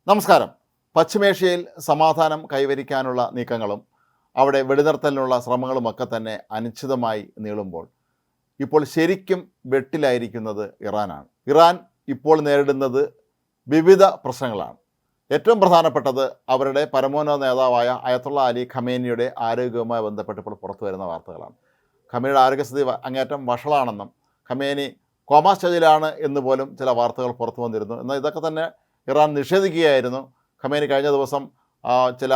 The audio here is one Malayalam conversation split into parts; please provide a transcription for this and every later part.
നമസ്കാരം. പശ്ചിമേഷ്യയിൽ സമാധാനം കൈവരിക്കാനുള്ള നീക്കങ്ങളും അവിടെ വെടിനിർത്തലിനുള്ള ശ്രമങ്ങളുമൊക്കെ തന്നെ അനിശ്ചിതമായി നീളുമ്പോൾ ഇപ്പോൾ ശരിക്കും വെട്ടിലായിരിക്കുന്നത് ഇറാനാണ്. ഇറാൻ ഇപ്പോൾ നേരിടുന്നത് വിവിധ പ്രശ്നങ്ങളാണ്. ഏറ്റവും പ്രധാനപ്പെട്ടത് അവരുടെ പരമോന്നത നേതാവായ അയത്തുള്ള അലി ഖമേനിയുടെ ആരോഗ്യവുമായി ബന്ധപ്പെട്ട് ഇപ്പോൾ പുറത്തു വരുന്ന വാർത്തകളാണ്. ഖമേനിയുടെ ആരോഗ്യസ്ഥിതി അങ്ങേറ്റം വഷളാണെന്നും ഖമേനി കോമാ സ്റ്റേജിലാണ് എന്ന് പോലും ചില വാർത്തകൾ പുറത്തു വന്നിരുന്നു. എന്നാൽ ഇതൊക്കെ തന്നെ ഇറാൻ നിഷേധിക്കുകയായിരുന്നു. ഖമേനി കഴിഞ്ഞ ദിവസം ചില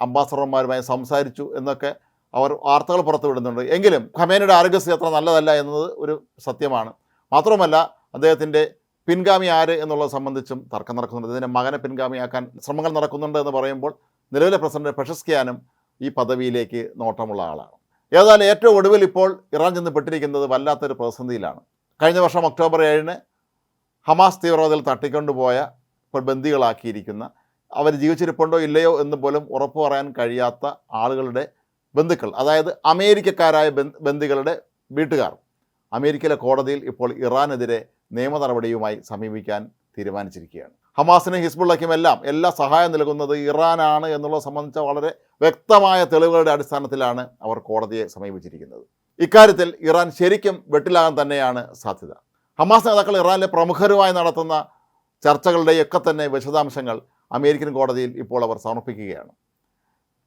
അംബാസഡർമാരുമായി സംസാരിച്ചു എന്നൊക്കെ അവർ വാർത്തകൾ പുറത്തുവിടുന്നുണ്ട്. എങ്കിലും ഖമേനിയുടെ ആരോഗ്യസ്ഥിതി അത്ര നല്ലതല്ല എന്നത് ഒരു സത്യമാണ്. മാത്രമല്ല അദ്ദേഹത്തിൻ്റെ പിൻഗാമി ആര് എന്നുള്ളത് സംബന്ധിച്ചും തർക്കം നടക്കുന്നുണ്ട്. ഇതിൻ്റെ മകനെ പിൻഗാമിയാക്കാൻ ശ്രമങ്ങൾ നടക്കുന്നുണ്ട് എന്ന് പറയുമ്പോൾ നിലവിലെ പ്രസിഡന്റ് പെഷസ്കിയാനും ഈ പദവിയിലേക്ക് നോട്ടമുള്ള ആളാണ്. ഏതായാലും ഏറ്റവും ഒടുവിൽ ഇപ്പോൾ ഇറാൻ ചെന്ന് പെട്ടിരിക്കുന്നത് വല്ലാത്തൊരു പ്രതിസന്ധിയിലാണ്. കഴിഞ്ഞ വർഷം ഒക്ടോബർ 7 ഹമാസ് തീവ്രവാദികൾ തട്ടിക്കൊണ്ടുപോയ ഇപ്പോൾ ബന്ദികളാക്കിയിരിക്കുന്ന, അവർ ജീവിച്ചിരിപ്പുണ്ടോ ഇല്ലയോ എന്ന് പോലും ഉറപ്പു പറയാൻ കഴിയാത്ത ആളുകളുടെ ബന്ധുക്കൾ, അതായത് അമേരിക്കക്കാരായ ബന്ദികളുടെ വീട്ടുകാർ അമേരിക്കയിലെ കോടതിയിൽ ഇപ്പോൾ ഇറാനെതിരെ നിയമ നടപടിയുമായി സമീപിക്കാൻ തീരുമാനിച്ചിരിക്കുകയാണ്. ഹമാസിനും ഹിസ്ബുള്ളയ്ക്കും എല്ലാ സഹായം നൽകുന്നത് ഇറാനാണ് എന്നുള്ളത് സംബന്ധിച്ച വളരെ വ്യക്തമായ തെളിവുകളുടെ അടിസ്ഥാനത്തിലാണ് അവർ കോടതിയെ സമീപിച്ചിരിക്കുന്നത്. ഇക്കാര്യത്തിൽ ഇറാൻ ശരിക്കും വെട്ടിലാകാൻ തന്നെയാണ് സാധ്യത. ഹമാസ് നേതാക്കൾ ഇറാനിലെ പ്രമുഖരുമായി നടത്തുന്ന ചർച്ചകളുടെയൊക്കെ തന്നെ വിശദാംശങ്ങൾ അമേരിക്കൻ കോടതിയിൽ ഇപ്പോൾ അവർ സമർപ്പിക്കുകയാണ്.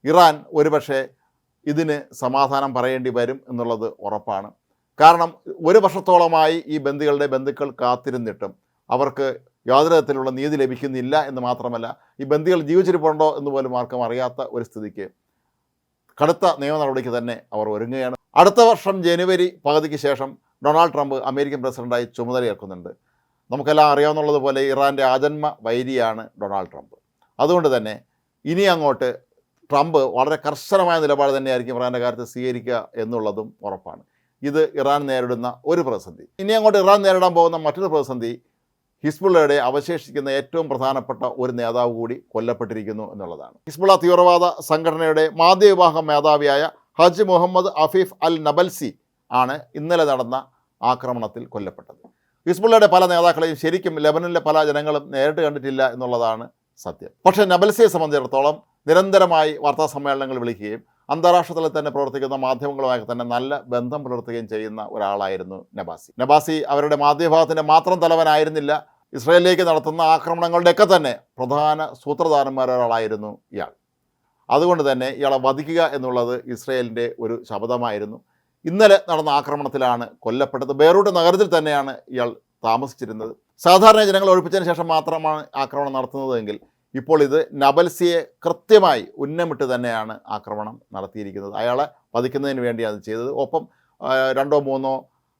ഇറാൻ ഒരുപക്ഷെ ഇതിന് സമാധാനം പറയേണ്ടി വരും എന്നുള്ളത് ഉറപ്പാണ്. കാരണം ഒരു വർഷത്തോളമായി ഈ ബന്ദികളുടെ ബന്ധുക്കൾ കാത്തിരുന്നിട്ടും അവർക്ക് യാതൊരു തരത്തിലുള്ള നീതി ലഭിക്കുന്നില്ല എന്ന് മാത്രമല്ല, ഈ ബന്ദികൾ ജീവിച്ചിരിപ്പുണ്ടോ എന്ന് പോലും ആർക്കും അറിയാത്ത ഒരു സ്ഥിതിക്ക് കടുത്ത നിയമ നടപടിക്ക് തന്നെ അവർ ഒരുങ്ങുകയാണ്. അടുത്ത വർഷം ജനുവരി പകുതിക്ക് ശേഷം ഡൊണാൾഡ് ട്രംപ് അമേരിക്കൻ പ്രസിഡൻ്റായി ചുമതലയേൽക്കുന്നുണ്ട്. നമുക്കെല്ലാം അറിയാവുന്നതുപോലെ ഇറാൻ്റെ ആജന്മ വൈരിയാണ് ഡൊണാൾഡ് ട്രംപ്. അതുകൊണ്ട് തന്നെ ഇനി അങ്ങോട്ട് ട്രംപ് വളരെ കർശനമായ നിലപാട് തന്നെയായിരിക്കും ഇറാൻ്റെ കാര്യത്തിൽ സ്വീകരിക്കുക എന്നുള്ളതും ഉറപ്പാണ്. ഇത് ഇറാൻ നേരിടുന്ന ഒരു പ്രതിസന്ധി. ഇനി അങ്ങോട്ട് ഇറാൻ നേരിടാൻ പോകുന്ന മറ്റൊരു പ്രതിസന്ധി, ഹിസ്ബുള്ളയുടെ അവശേഷിക്കുന്ന ഏറ്റവും പ്രധാനപ്പെട്ട ഒരു നേതാവ് കൂടി കൊല്ലപ്പെട്ടിരിക്കുന്നു എന്നുള്ളതാണ്. ഹിസ്ബുള്ള തീവ്രവാദ സംഘടനയുടെ മാധ്യവിഭാഗം മേധാവിയായ ഹജ് മുഹമ്മദ് അഫീഫ് അൽ നബൽസി ആണ് ഇന്നലെ നടന്ന ആക്രമണത്തിൽ കൊല്ലപ്പെട്ടത്. ഹിസ്ബുള്ളയുടെ പല നേതാക്കളെയും ശരിക്കും ലെബനനിലെ പല ജനങ്ങളും നേരിട്ട് കണ്ടിട്ടില്ല എന്നുള്ളതാണ് സത്യം. പക്ഷേ നബൽസിയെ സംബന്ധിച്ചിടത്തോളം നിരന്തരമായി വാർത്താ സമ്മേളനങ്ങൾ വിളിക്കുകയും അന്താരാഷ്ട്ര തലത്തിൽ തന്നെ പ്രവർത്തിക്കുന്ന മാധ്യമങ്ങളുമായി തന്നെ നല്ല ബന്ധം പുലർത്തുകയും ചെയ്യുന്ന ഒരാളായിരുന്നു നബാസി. അവരുടെ മാധ്യമവിഭാഗത്തിൻ്റെ മാത്രം തലവനായിരുന്നില്ല, ഇസ്രായേലിലേക്ക് നടത്തുന്ന ആക്രമണങ്ങളുടെയൊക്കെ തന്നെ പ്രധാന സൂത്രധാരന്മാരൊരാളായിരുന്നു ഇയാൾ. അതുകൊണ്ട് തന്നെ ഇയാളെ വധിക്കുക എന്നുള്ളത് ഇസ്രായേലിൻ്റെ ഒരു ശപഥമായിരുന്നു. ഇന്നലെ നടന്ന ആക്രമണത്തിലാണ് കൊല്ലപ്പെട്ടത്. ബെയ്റൂട്ട് നഗരത്തിൽ തന്നെയാണ് ഇയാൾ താമസിച്ചിരുന്നത്. സാധാരണ ജനങ്ങൾ ഒഴിപ്പിച്ചതിന് ശേഷം മാത്രമാണ് ആക്രമണം നടത്തുന്നതെങ്കിൽ ഇപ്പോൾ ഇത് നബൽസിയെ കൃത്യമായി ഉന്നമിട്ട് തന്നെയാണ് ആക്രമണം നടത്തിയിരിക്കുന്നത്. അയാളെ വധിക്കുന്നതിന് വേണ്ടിയാണ് അത് ചെയ്തത്. ഒപ്പം 2-3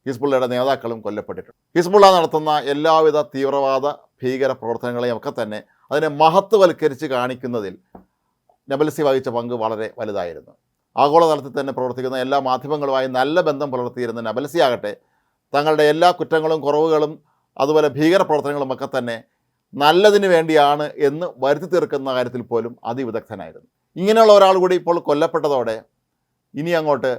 ഹിസ്ബുള്ളയുടെ നേതാക്കളും കൊല്ലപ്പെട്ടിട്ടുണ്ട്. ഹിസ്ബുള്ള നടത്തുന്ന എല്ലാവിധ തീവ്രവാദ ഭീകര പ്രവർത്തനങ്ങളെയും ഒക്കെ തന്നെ അതിനെ മഹത്വവൽക്കരിച്ച് കാണിക്കുന്നതിൽ നബൽസി വഹിച്ച പങ്ക് വളരെ വലുതായിരുന്നു. ആഗോളതലത്തിൽ തന്നെ പ്രവർത്തിക്കുന്ന എല്ലാ മാധ്യമങ്ങളുമായി നല്ല ബന്ധം പുലർത്തിയിരുന്ന നബൽസി ആകട്ടെ തങ്ങളുടെ എല്ലാ കുറ്റങ്ങളും കുറവുകളും അതുപോലെ ഭീകര പ്രവർത്തനങ്ങളും ഒക്കെ തന്നെ നല്ലതിന് വേണ്ടിയാണ് എന്ന് വരുത്തി തീർക്കുന്ന കാര്യത്തിൽ പോലും അതിവിദഗ്ധനായിരുന്നു. ഇങ്ങനെയുള്ള ഒരാൾ കൂടി ഇപ്പോൾ കൊല്ലപ്പെട്ടതോടെ ഇനി അങ്ങോട്ട്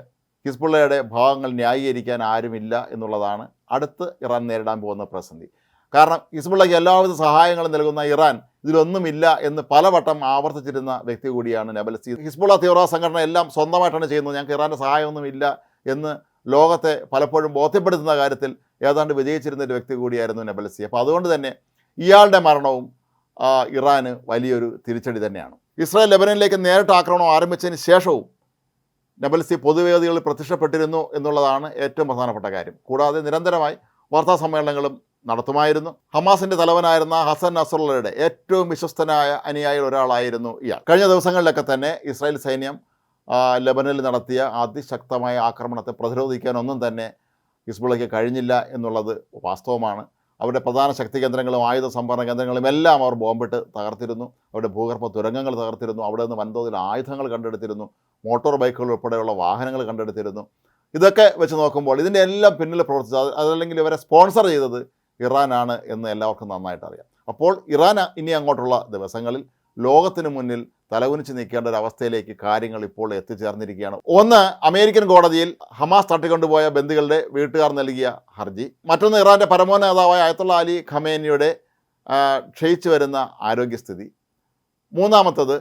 ഹിസ്ബുള്ളയുടെ ഭാഗങ്ങൾ ന്യായീകരിക്കാൻ ആരുമില്ല എന്നുള്ളതാണ് അടുത്ത് ഇറാൻ നേരിടാൻ പോകുന്ന പ്രതിസന്ധി. കാരണം ഹിസ്ബുള്ളയ്ക്ക് എല്ലാവിധ സഹായങ്ങളും നൽകുന്ന ഇറാൻ ഇതിലൊന്നുമില്ല എന്ന് പലവട്ടം ആവർത്തിച്ചിരുന്ന വ്യക്തി കൂടിയാണ് നബൽസി. ഹിസ്ബുള്ള തീവ്രവാദ സംഘടന എല്ലാം സ്വന്തമായിട്ടാണ് ചെയ്യുന്നത്, ഞങ്ങൾക്ക് ഇറാൻ്റെ സഹായമൊന്നുമില്ല എന്ന് ലോകത്തെ പലപ്പോഴും ബോധ്യപ്പെടുത്തുന്ന കാര്യത്തിൽ ഏതാണ്ട് വിജയിച്ചിരുന്ന ഒരു വ്യക്തി കൂടിയായിരുന്നു നബൽസി. അപ്പോൾ അതുകൊണ്ട് തന്നെ ഇയാളുടെ മരണവും ഇറാന് വലിയൊരു തിരിച്ചടി തന്നെയാണ്. ഇസ്രായേൽ ലെബനനിലേക്ക് നേരിട്ട് ആക്രമണം ആരംഭിച്ചതിന് ശേഷവും നബൽസി പൊതുവേദികളിൽ പ്രത്യക്ഷപ്പെട്ടിരുന്നു എന്നുള്ളതാണ് ഏറ്റവും പ്രധാനപ്പെട്ട കാര്യം. കൂടാതെ നിരന്തരമായി വാർത്താ സമ്മേളനങ്ങളും നടത്തുമായിരുന്നു. ഹമാസിൻ്റെ തലവനായിരുന്ന ഹസൻ നസ്രള്ളയുടെ ഏറ്റവും വിശ്വസ്തനായ അനുയായികൾ ഒരാളായിരുന്നു ഇയാൾ. കഴിഞ്ഞ ദിവസങ്ങളിലൊക്കെ തന്നെ ഇസ്രായേൽ സൈന്യം ലെബനനിൽ നടത്തിയ അതിശക്തമായ ആക്രമണത്തെ പ്രതിരോധിക്കാനൊന്നും തന്നെ ഹിസ്ബുള്ളയ്ക്ക് കഴിഞ്ഞില്ല എന്നുള്ളത് വാസ്തവമാണ്. അവരുടെ പ്രധാന ശക്തി കേന്ദ്രങ്ങളും ആയുധ സംഭരണ കേന്ദ്രങ്ങളും എല്ലാം അവർ ബോംബിട്ട് തകർത്തിരുന്നു. അവരുടെ ഭൂഗർഭ തുരങ്കങ്ങൾ തകർത്തിരുന്നു. അവിടെ നിന്ന് വൻതോതിൽ ആയുധങ്ങൾ കണ്ടെടുത്തിരുന്നു. മോട്ടോർ ബൈക്കുകൾ ഉൾപ്പെടെയുള്ള വാഹനങ്ങൾ കണ്ടെടുത്തിരുന്നു. ഇതൊക്കെ വെച്ച് നോക്കുമ്പോൾ ഇതിൻ്റെ എല്ലാം പിന്നിൽ പ്രവർത്തിച്ചത്, അതല്ലെങ്കിൽ ഇവരെ സ്പോൺസർ ചെയ്തത് ഇറാനാണ് എന്ന് എല്ലാവർക്കും നന്നായിട്ട് അറിയാം. അപ്പോൾ ഇറാൻ ഇനി അങ്ങോട്ടുള്ള ദിവസങ്ങളിൽ ലോകത്തിന് മുന്നിൽ തലകുനിച്ച് നിൽക്കേണ്ട ഒരു അവസ്ഥയിലേക്ക് കാര്യങ്ങൾ ഇപ്പോൾ എത്തിച്ചേർന്നിരിക്കുകയാണ്. ഒന്ന്, അമേരിക്കൻ കോടതിയിൽ ഹമാസ് തട്ടിക്കൊണ്ടുപോയ ബന്ദികളുടെ വീട്ടുകാർ നൽകിയ ഹർജി. മറ്റൊന്ന്, ഇറാൻ്റെ പരമോന്നത നേതാവായ അയത്തുള്ള അലി ഖമേനിയുടെ ക്ഷയിച്ചു വരുന്ന ആരോഗ്യസ്ഥിതി. മൂന്നാമത്തത്,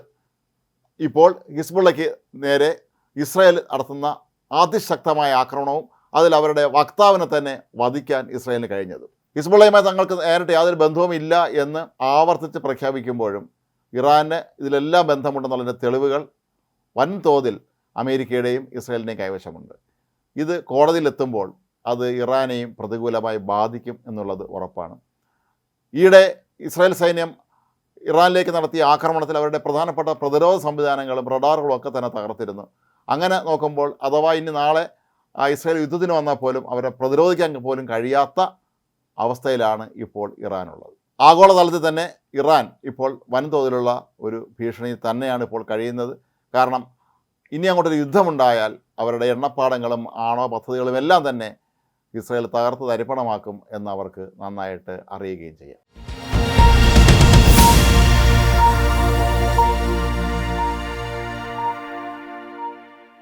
ഇപ്പോൾ ഹിസ്ബുള്ളയ്ക്ക് നേരെ ഇസ്രായേൽ നടത്തുന്ന അതിശക്തമായ ആക്രമണവും അതിൽ അവരുടെ വക്താവിനെ തന്നെ വധിക്കാൻ ഇസ്രായേലിന് കഴിഞ്ഞത്. ഹിസ്ബുള്ളയുമായി തങ്ങൾക്ക് നേരിട്ട് യാതൊരു ബന്ധവും ഇല്ല എന്ന് ആവർത്തിച്ച് പ്രഖ്യാപിക്കുമ്പോഴും ഇറാന് ഇതിലെല്ലാം ബന്ധമുണ്ടെന്നുള്ളതിൻ്റെ തെളിവുകൾ വൻതോതിൽ അമേരിക്കയുടെയും ഇസ്രായേലിൻ്റെയും കൈവശമുണ്ട്. ഇത് കോടതിയിലെത്തുമ്പോൾ അത് ഇറാനെയും പ്രതികൂലമായി ബാധിക്കും എന്നുള്ളത് ഉറപ്പാണ്. ഈയിടെ ഇസ്രായേൽ സൈന്യം ഇറാനിലേക്ക് നടത്തിയ ആക്രമണത്തിൽ അവരുടെ പ്രധാനപ്പെട്ട പ്രതിരോധ സംവിധാനങ്ങളും റഡാറുകളും ഒക്കെ തന്നെ തകർത്തിരുന്നു. അങ്ങനെ നോക്കുമ്പോൾ അഥവാ ഇനി നാളെ ഇസ്രായേൽ യുദ്ധത്തിന് വന്നാൽ പോലും അവരെ പ്രതിരോധിക്കാൻ പോലും കഴിയാത്ത അവസ്ഥയിലാണ് ഇപ്പോൾ ഇറാനുള്ളത്. ആഗോളതലത്തിൽ തന്നെ ഇറാൻ ഇപ്പോൾ വൻതോതിലുള്ള ഒരു ഭീഷണി തന്നെയാണ് ഇപ്പോൾ കഴിയുന്നത്. കാരണം ഇനി അങ്ങോട്ടൊരു യുദ്ധമുണ്ടായാൽ അവരുടെ എണ്ണപ്പാടങ്ങളും ആണവ പദ്ധതികളും എല്ലാം തന്നെ ഇസ്രായേൽ തകർത്ത് തരിപ്പണമാക്കും എന്നവർക്ക് നന്നായിട്ട് അറിയുകയും ചെയ്യാം.